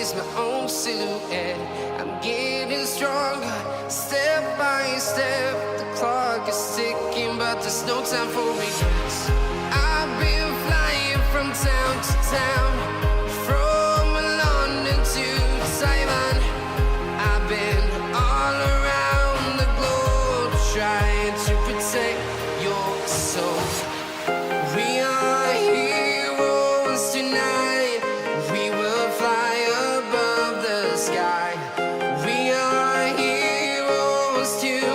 chase my own silhouette. I'm getting stronger, step by step. The clock is ticking, but there's no time for regrets. I've been flying from town to town, from London to Taiwan. I've been all around the globe trying to protect your soul. We are heroes tonight. We will fly above the sky. We are heroes tonight.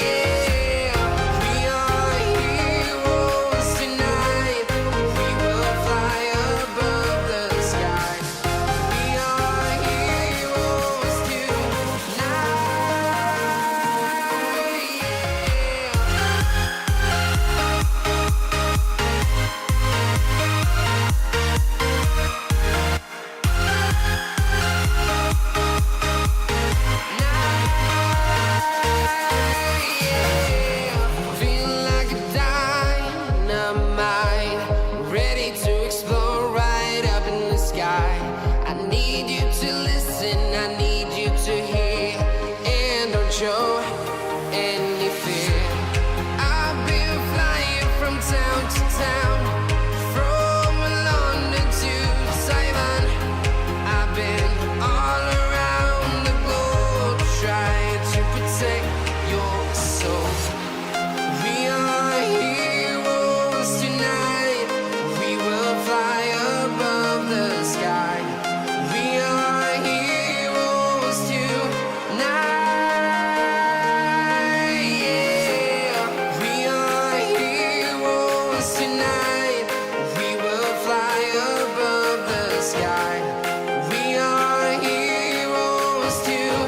Yeah. We are heroes tonight. We will fly above the sky. We are heroes tonight. Feeling like a dynamite, ready to explode right up in the sky. I need you to listen, I need you to hear, and don't show any fear. I've been flying from town to town, from London to Taiwan. I've been all around the globe trying to protect your soul. We are heroes tonight. We will fly above the sky. We are heroes tonight. Yeah. We are heroes tonight. We will fly above the sky. We are heroes tonight.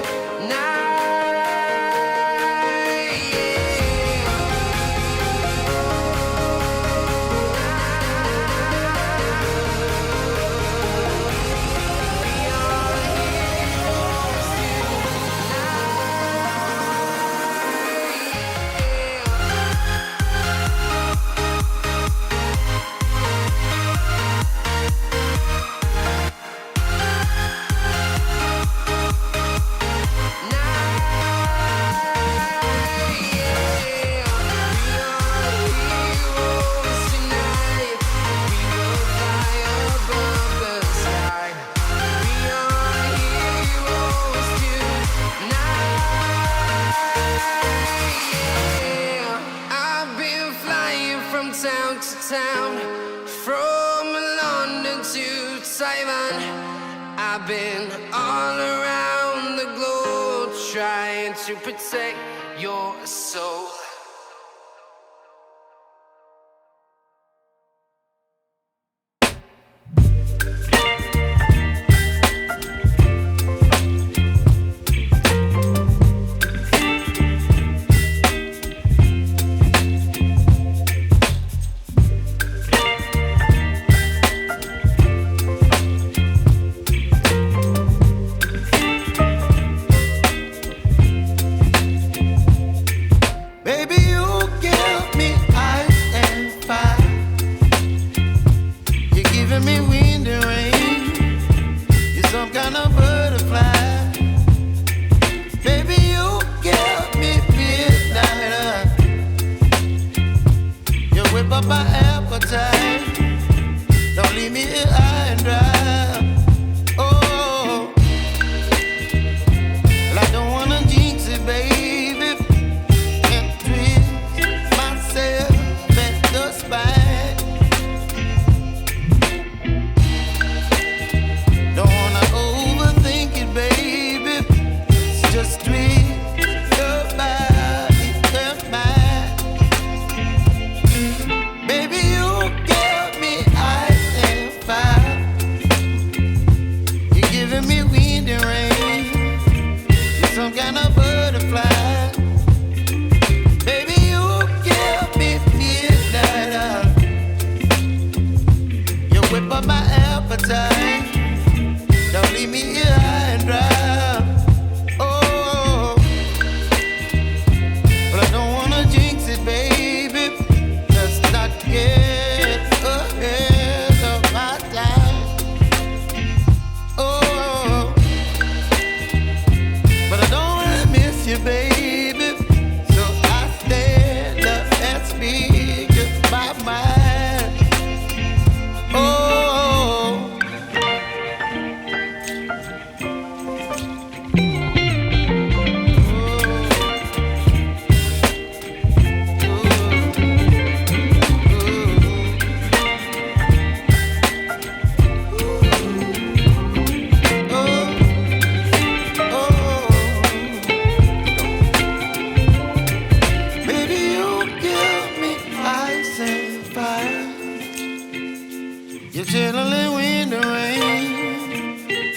I've been flying from town to town, from London to Taiwan. I've been all around the globe trying to protect your soul. Baby,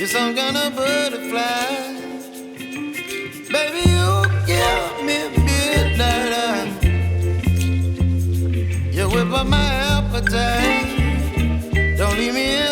You're some kind of butterfly. Baby, you give me midnight. You whip up my appetite. Don't leave me here.